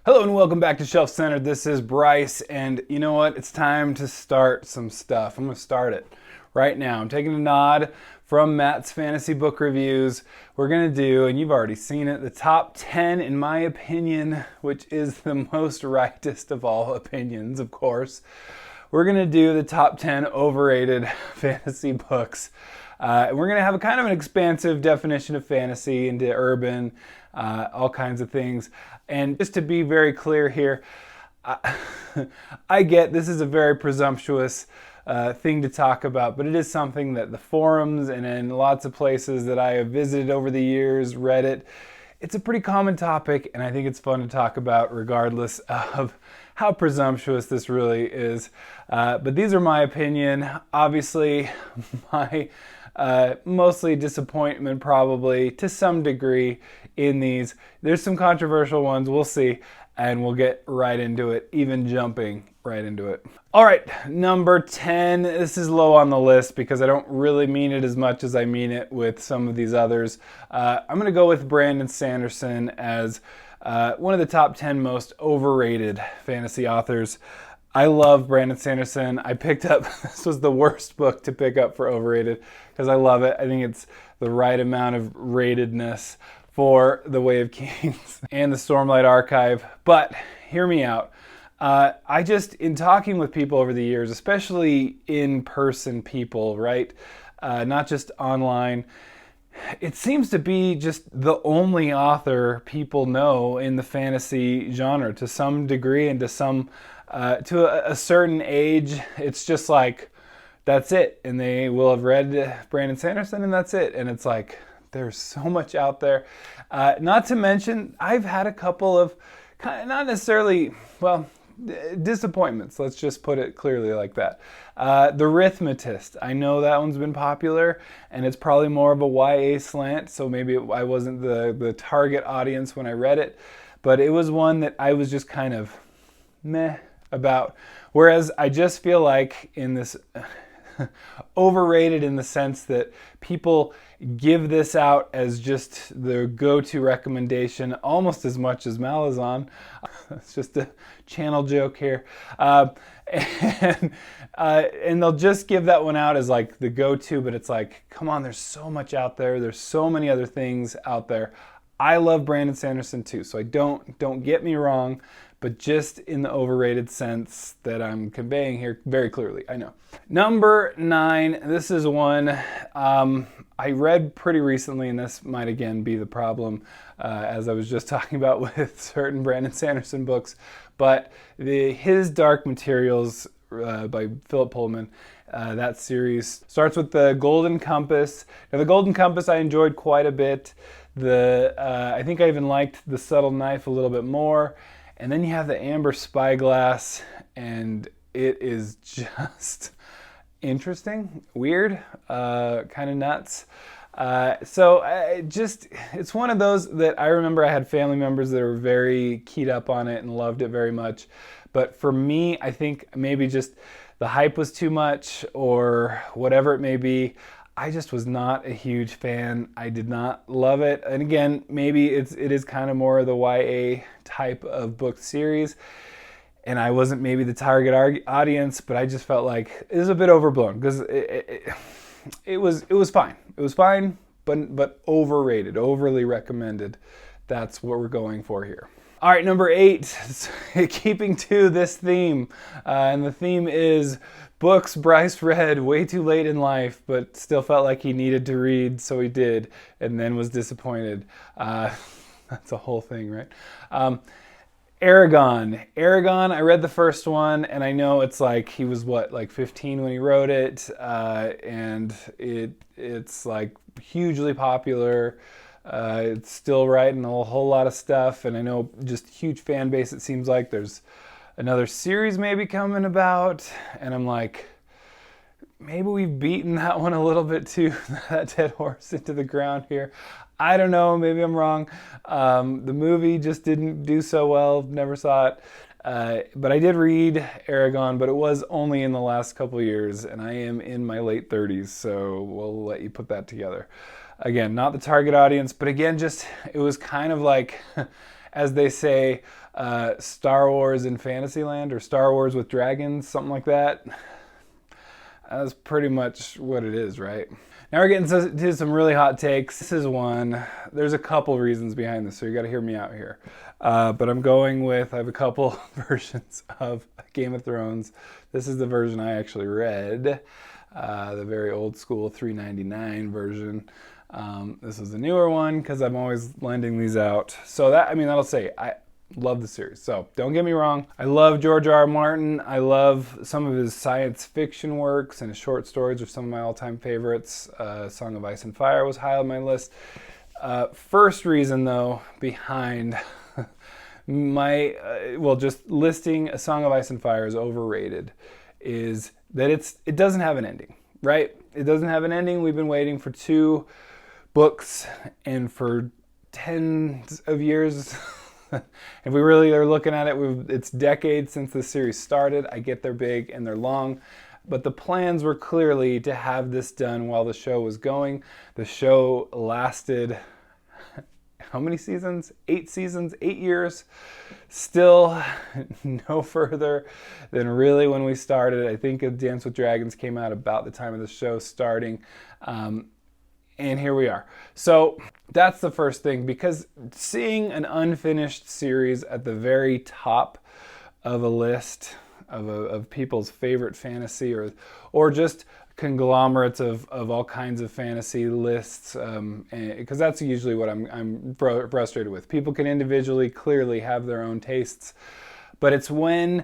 Hello and welcome back to Shelf Center. This is Bryce, and you know what? It's time to start some stuff. I'm going to start it right now. I'm taking a nod from Matt's Fantasy Book Reviews. We're going to do, and you've already seen it, the top 10 in my opinion, which is the most rightest of all opinions, of course. We're going to do the top 10 overrated fantasy books. We're going to have a kind of an expansive definition of fantasy into urban, all kinds of things. And just to be very clear here, I get this is a very presumptuous thing to talk about, but it is something that the forums and in lots of places that I have visited over the years, Reddit, it's a pretty common topic, and I think it's fun to talk about regardless of how presumptuous this really is. But these are my opinion. Obviously, my mostly disappointment probably to some degree in these. There's some controversial ones, we'll see, and we'll get right into it, even jumping right into it. All right, number 10. This is low on the list because I don't really mean it as much as I mean it with some of these others. I'm going to go with Brandon Sanderson as one of the top 10 most overrated fantasy authors. I love Brandon Sanderson. I picked up, this was the worst book to pick up for overrated because I love it. I think it's the right amount of ratedness for The Way of Kings and the Stormlight Archive. But hear me out. I just, in talking with people over the years, especially in-person people, right? Not just online, it seems to be just the only author people know in the fantasy genre to some degree, and to some to a certain age, it's just like, that's it. And they will have read Brandon Sanderson and that's it. And it's like, there's so much out there. Not to mention, I've had a couple of, not necessarily, well, disappointments. Let's just put it clearly like that. The Arithmetist. I know that one's been popular, and it's probably more of a YA slant, so maybe I wasn't the target audience when I read it, but it was one that I was just kind of meh about. Whereas I just feel like in this overrated in the sense that people give this out as just the go-to recommendation almost as much as Malazan. It's just a channel joke here. And they'll just give that one out as like the go-to, but it's like, come on, there's so much out there. There's so many other things out there. I love Brandon Sanderson too, so I don't get me wrong, but just in the overrated sense that I'm conveying here very clearly, I know. Number 9, this is one I read pretty recently, and this might again be the problem, as I was just talking about with certain Brandon Sanderson books, but his Dark Materials by Philip Pullman, that series starts with the Golden Compass. Now the Golden Compass I enjoyed quite a bit. I think I even liked the Subtle Knife a little bit more. And then you have the Amber Spyglass, and it is just interesting, weird, kind of nuts. It's one of those that I remember I had family members that were very keyed up on it and loved it very much. But for me, I think maybe just the hype was too much or whatever it may be. I just was not a huge fan. I did not love it. And again, maybe it is kind of more of the YA type of book series. And I wasn't maybe the target audience, but I just felt like it was a bit overblown because it was fine. It was fine, but overrated, overly recommended. That's what we're going for here. All right, number 8, keeping to this theme. And the theme is books Bryce read way too late in life, but still felt like he needed to read, so he did, and then was disappointed. That's a whole thing, right? Aragon, I read the first one, and I know it's like he was like 15 when he wrote it, and it's like hugely popular. It's still writing a whole lot of stuff, and I know just huge fan base. It seems like there's another series maybe coming about, and I'm like, maybe we've beaten that one a little bit too, that dead horse into the ground here. I don't know, maybe I'm wrong. The movie just didn't do so well, never saw it. But I did read Aragon, but it was only in the last couple years, and I am in my late 30s, so we'll let you put that together. Again, not the target audience, but again, just, it was kind of like, as they say, Star Wars in Fantasyland, or Star Wars with dragons, something like that. That's pretty much what it is, right? Now we're getting to some really hot takes. This is one. There's a couple reasons behind this, so you got to hear me out here. But I'm going with, I have a couple versions of Game of Thrones. This is the version I actually read, the very old school $3.99 version. This is the newer one because I'm always lending these out. So that, I mean, that'll say I love the series. So don't get me wrong. I love George R. R. Martin. I love some of his science fiction works, and his short stories are some of my all-time favorites. Song of Ice and Fire was high on my list. First reason, though, behind my, just listing A Song of Ice and Fire as overrated is that it doesn't have an ending, right? It doesn't have an ending. We've been waiting for 2 books, and for tens of years, if we really are looking at it, it's decades since the series started. I get they're big and they're long, but the plans were clearly to have this done while the show was going. The show lasted, how many seasons? 8 seasons, 8 years. Still no further than really when we started. I think Dance with Dragons came out about the time of the show starting. And here we are. So that's the first thing, because seeing an unfinished series at the very top of a list of people's favorite fantasy, or just conglomerates of all kinds of fantasy lists, because that's usually what I'm frustrated with. People can individually clearly have their own tastes, but it's when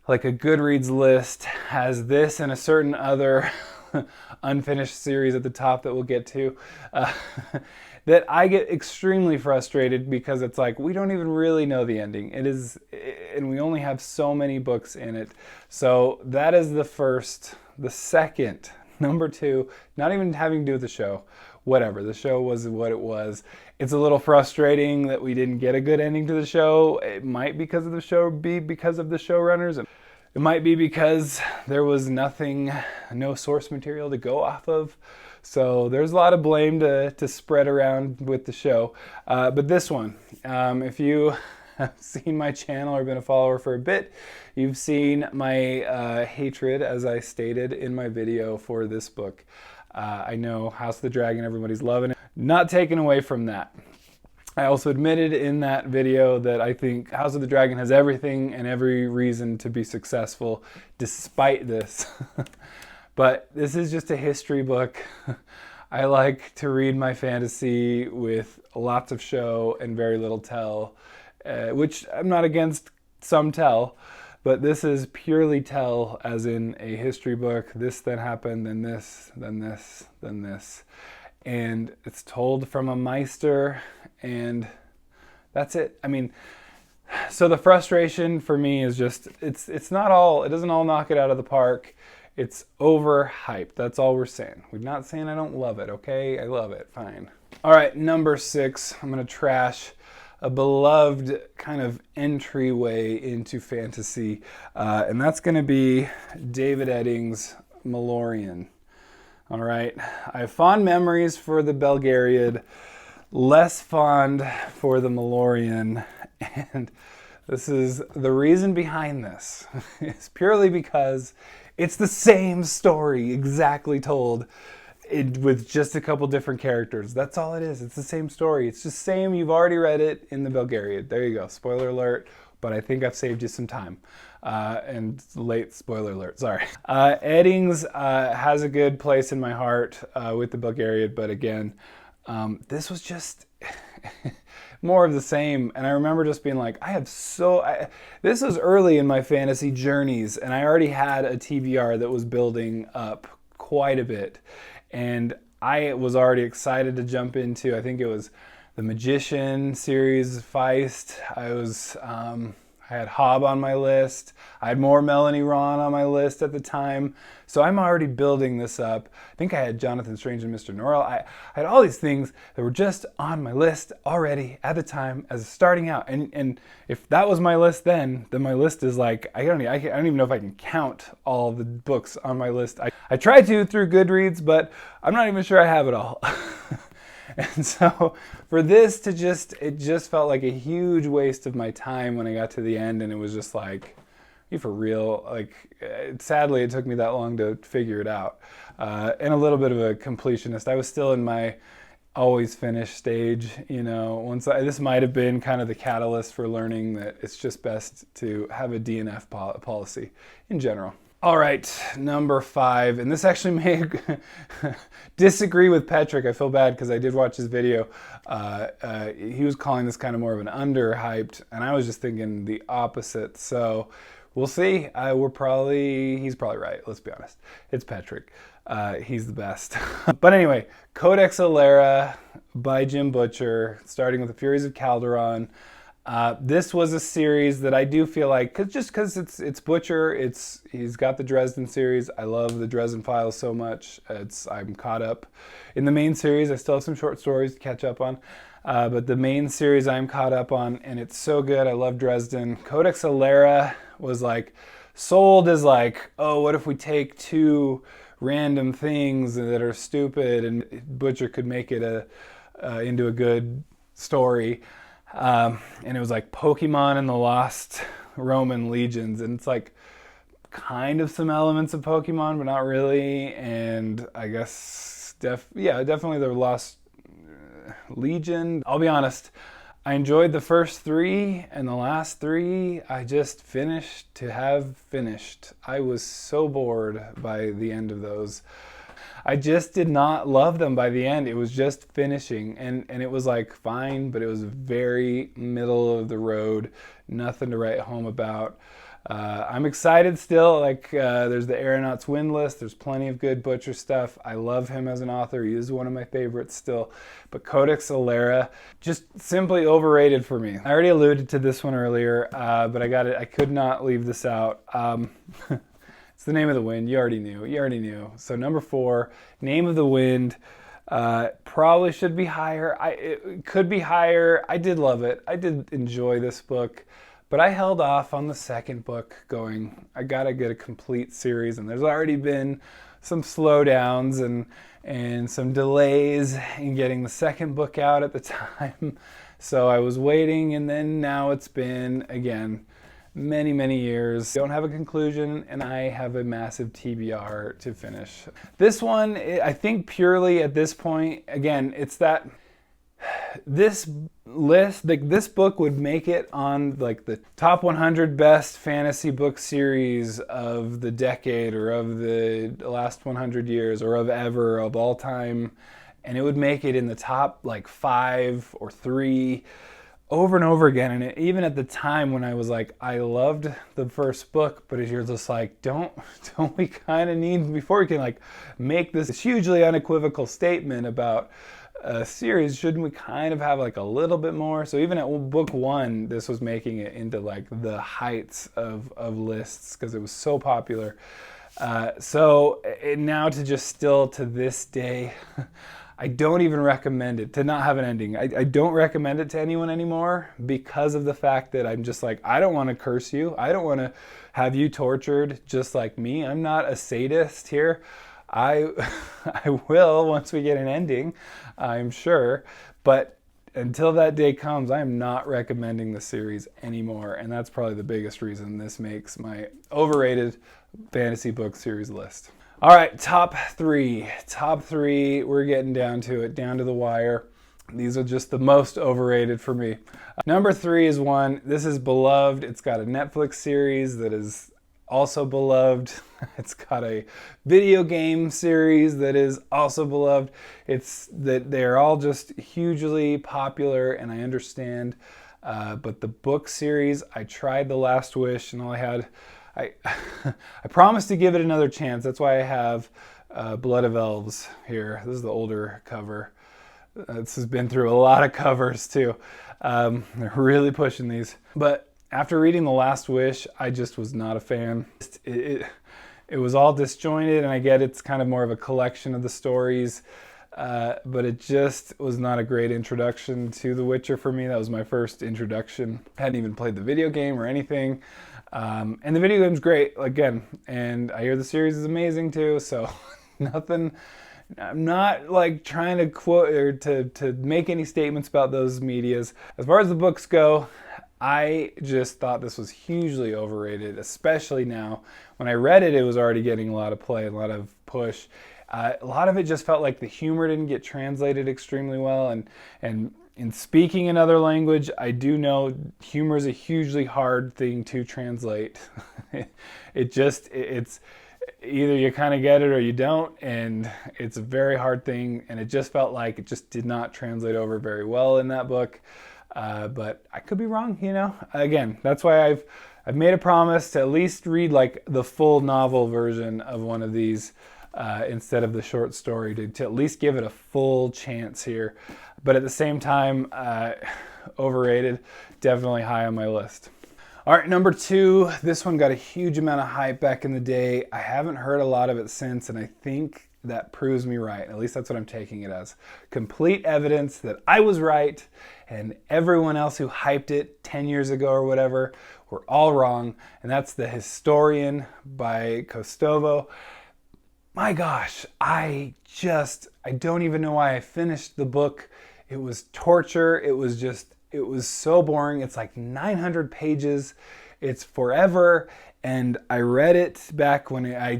like a Goodreads list has this and a certain other unfinished series at the top that we'll get to, that I get extremely frustrated, because it's like, we don't even really know the ending. And we only have so many books in it. So that is the first. The second, number 2, not even having to do with the show. Whatever, the show was what it was. It's a little frustrating that we didn't get a good ending to the show. It might be because of the showrunners. It might be because there was no source material to go off of. So there's a lot of blame to spread around with the show. But this one, if you have seen my channel or been a follower for a bit, you've seen my hatred, as I stated in my video for this book. I know House of the Dragon, everybody's loving it. Not taken away from that. I also admitted in that video that I think House of the Dragon has everything and every reason to be successful despite this. But this is just a history book. I like to read my fantasy with lots of show and very little tell, which I'm not against some tell, but this is purely tell, as in a history book. This then happened, then this, then this, then this. And it's told from a Meister, and that's it. I mean, so the frustration for me is just, it doesn't all knock it out of the park. It's overhyped. That's all we're saying. We're not saying I don't love it, okay? I love it, fine. All right, number 6, I'm gonna trash a beloved kind of entryway into fantasy, and that's gonna be David Eddings' Malloreon. All right, I have fond memories for the Belgariad, less fond for the Malloreon, and this is the reason behind this. It's purely because it's the same story exactly told with just a couple different characters. That's all it is. It's the same story. It's just same. You've already read it in the Belgariad. There you go. Spoiler alert, but I think I've saved you some time. And late spoiler alert, sorry. Eddings has a good place in my heart with the Belgariad, but again, this was just more of the same. And I remember just being like, this was early in my fantasy journeys, and I already had a TBR that was building up quite a bit. And I was already excited to jump into, I think it was the Magician series, Feist. I had Hobb on my list. I had more Melanie Ron on my list at the time. So I'm already building this up. I think I had Jonathan Strange and Mr. Norrell. I had all these things that were just on my list already at the time as starting out. And if that was my list then my list is like, I don't even know if I can count all the books on my list. I tried to through Goodreads, but I'm not even sure I have it all. And so for this to it just felt like a huge waste of my time when I got to the end, and it was just like, you for real? Like, sadly, it took me that long to figure it out. And a little bit of a completionist. I was still in my always finish stage, you know. This might have been kind of the catalyst for learning that it's just best to have a DNF policy in general. All right, number 5, and this actually may disagree with Patrick. I feel bad because I did watch his video. He was calling this kind of more of an underhyped, and I was just thinking the opposite. So we'll see. He's probably right. Let's be honest. It's Patrick. He's the best. But anyway, Codex Alera by Jim Butcher, starting with the Furies of Calderon. This was a series that I do feel like, just because it's Butcher, he's got the Dresden series. I love the Dresden Files so much. I'm caught up in the main series. I still have some short stories to catch up on, but the main series I'm caught up on, and it's so good. I love Dresden. Codex Alera was like sold as like, oh, what if we take 2 random things that are stupid and Butcher could make it into a good story. And it was like Pokemon and the Lost Roman Legions, and it's like kind of some elements of Pokemon, but not really. And I guess definitely the Lost Legion. I'll be honest, I enjoyed the first 3, and the last 3 I just finished to have finished. I was so bored by the end of those. I just did not love them by the end. It was just finishing, and it was like fine, but it was very middle of the road, nothing to write home about. I'm excited still. Like there's the Aeronauts Windless. There's plenty of good Butcher stuff. I love him as an author. He is one of my favorites still. But Codex Alera, just simply overrated for me. I already alluded to this one earlier, but I could not leave this out. It's the Name of the Wind. You already knew. So number 4, Name of the Wind. Probably should be higher. It could be higher. I did love it. I did enjoy this book. But I held off on the second book going, I gotta get a complete series, and there's already been some slowdowns and some delays in getting the second book out at the time. So I was waiting, and then now it's been, again, many, many years. Don't have a conclusion, and I have a massive TBR to finish. This one, I think purely at this point, again, it's that this list, like this book would make it on like the top 100 best fantasy book series of the decade or of the last 100 years or of ever, of all time. And it would make it in the top like 5 or 3 over and over again. And even at the time when I was like, I loved the first book, but you're just like, don't we kind of need, before we can like make this hugely unequivocal statement about a series, shouldn't we kind of have like a little bit more? So even at book 1, this was making it into like the heights of lists because it was so popular. So now to just still to this day, I don't even recommend it to not have an ending. I don't recommend it to anyone anymore because of the fact that I'm just like, I don't want to curse you. I don't want to have you tortured just like me. I'm not a sadist here. I will once we get an ending, I'm sure. But until that day comes, I am not recommending the series anymore. And that's probably the biggest reason this makes my overrated fantasy book series list. All right, top 3. Top 3, we're getting down to it, down to the wire. These are just the most overrated for me. Number 3 is one, this is beloved. It's got a Netflix series that is also beloved. It's got a video game series that is also beloved. It's that they're all just hugely popular, and I understand. But the book series, I tried The Last Wish, and all I had, I promised to give it another chance. That's why I have Blood of Elves here. This is the older cover. This has been through a lot of covers too. They're really pushing these. But after reading The Last Wish, I just was not a fan. It was all disjointed, and I get it's kind of more of a collection of the stories, but it just was not a great introduction to The Witcher for me. That was my first introduction. I hadn't even played the video game or anything. And the video game's great, again, and I hear the series is amazing too, so nothing I'm not like trying to quote or to make any statements about those medias. As far as the books go, I just thought this was hugely overrated, especially now. When I read it, it was already getting a lot of play, a lot of push. A lot of it just felt like the humor didn't get translated extremely well, and in speaking another language, I do know humor is a hugely hard thing to translate. It's either you kind of get it or you don't, and it's a very hard thing, and it just felt like it just did not translate over very well in that book. But I could be wrong, you know. Again, that's why I've made a promise to at least read like the full novel version of one of these instead of the short story, to at least give it a full chance here. But at the same time, overrated, definitely high on my list. All right, number 2, this one got a huge amount of hype back in the day. I haven't heard a lot of it since, and I think that proves me right. At least that's what I'm taking it as. Complete evidence that I was right, and everyone else who hyped it 10 years ago or whatever were all wrong, and that's The Historian by Kostovo. My gosh, I don't even know why I finished the book. It was torture. It was so boring. It's like 900 pages. It's forever. And I read it back when I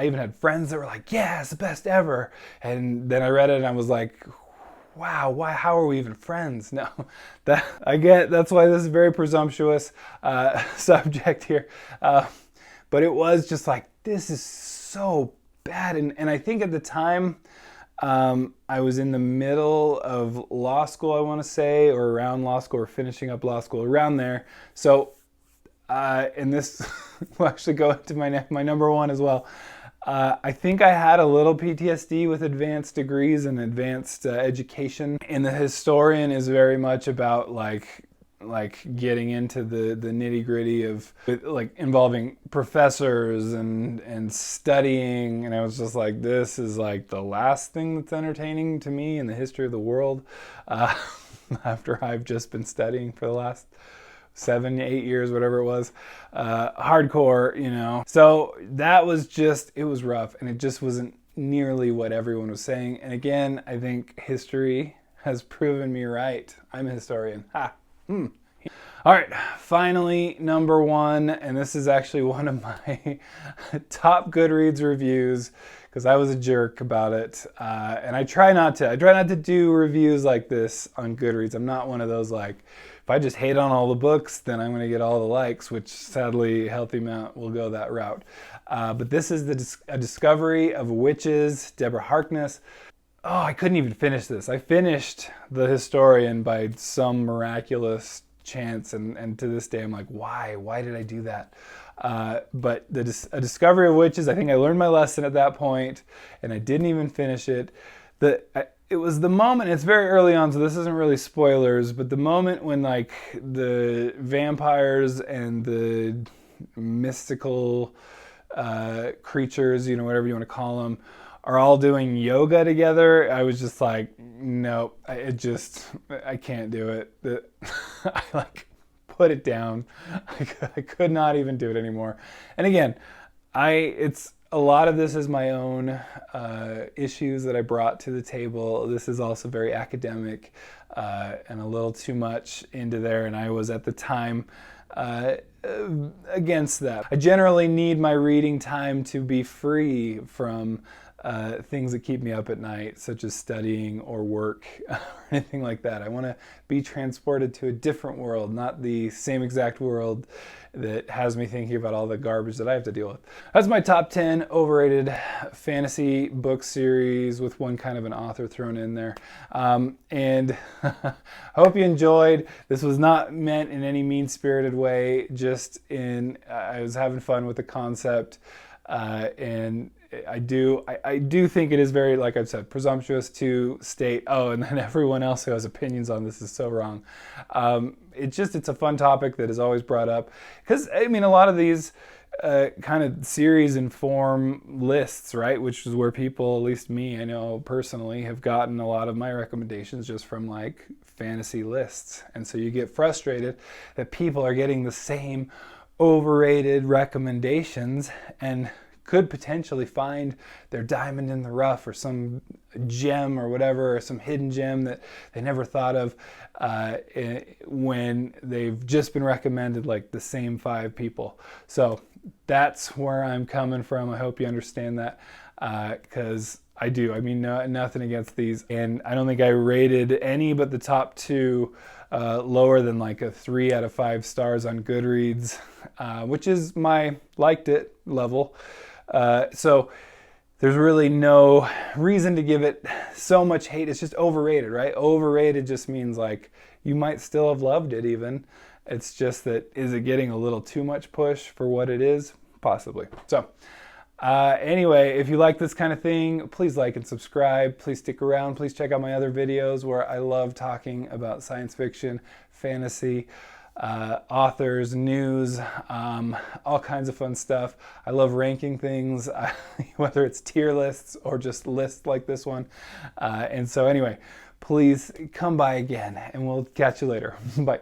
even had friends that were like, yeah, it's the best ever. And then I read it and I was like, wow, how are we even friends? No, that's why this is a very presumptuous subject here. But it was just like, this is so bad. And I think at the time, I was in the middle of law school, I want to say, or around law school, or finishing up law school, around there. So, and this will actually go into my number 1 as well. I think I had a little PTSD with advanced degrees and advanced education. And The Historian is very much about like getting into the nitty gritty of like involving professors and studying, and I was just like, this is like the last thing that's entertaining to me in the history of the world, after I've just been studying for the last 7-8 years, whatever it was, hardcore, you know. So that was it was rough, and it just wasn't nearly what everyone was saying. And again, I think history has proven me right. I'm a historian. Ha. All right, finally, number 1, and this is actually one of my top Goodreads reviews because I was a jerk about it, and I try not to do reviews like this on Goodreads. I'm not one of those like, if I just hate on all the books, then I'm going to get all the likes, which sadly, Healthy Mount will go that route. But this is a discovery of witches, Deborah Harkness. Oh, I couldn't even finish this. I finished The Historian by some miraculous chance, and to this day I'm like, why did I do that? But a discovery of witches, I think I learned my lesson at that point, and I didn't even finish it. It was the moment, it's very early on, so this isn't really spoilers, but the moment when like the vampires and the mystical creatures, you know, whatever you want to call them, are all doing yoga together, I was just like, nope, I can't do it. I like put it down. I could not even do it anymore. And again, it's a lot of this is my own issues that I brought to the table. This is also very academic and a little too much into there, and I was at the time against that. I generally need my reading time to be free from things that keep me up at night, such as studying or work or anything like that. I want to be transported to a different world, not the same exact world that has me thinking about all the garbage that I have to deal with. That's my top 10 overrated fantasy book series with one kind of an author thrown in there. And I hope you enjoyed. This was not meant in any mean-spirited way, I was having fun with the concept, and I do think it is very, like I've said, presumptuous to state, oh, and then everyone else who has opinions on this is so wrong. It's a fun topic that is always brought up because, I mean, a lot of these kind of series inform lists, right? Which is where people, at least me, I know personally, have gotten a lot of my recommendations just from like fantasy lists. And so you get frustrated that people are getting the same overrated recommendations and could potentially find their diamond in the rough, or some gem or whatever, or some hidden gem that they never thought of when they've just been recommended like the same 5 people. So that's where I'm coming from. I hope you understand that, because I do. I mean, nothing against these, and I don't think I rated any but the top 2 lower than like a 3 out of 5 stars on Goodreads, which is my liked it level. So there's really no reason to give it so much hate. It's just overrated, right? Overrated just means like you might still have loved it even. It's just that, is it getting a little too much push for what it is? Possibly. So anyway, if you like this kind of thing, please like and subscribe. Please stick around. Please check out my other videos where I love talking about science fiction, fantasy, authors, news, all kinds of fun stuff. I love ranking things, whether it's tier lists or just lists like this one. And so anyway, please come by again, and we'll catch you later. Bye.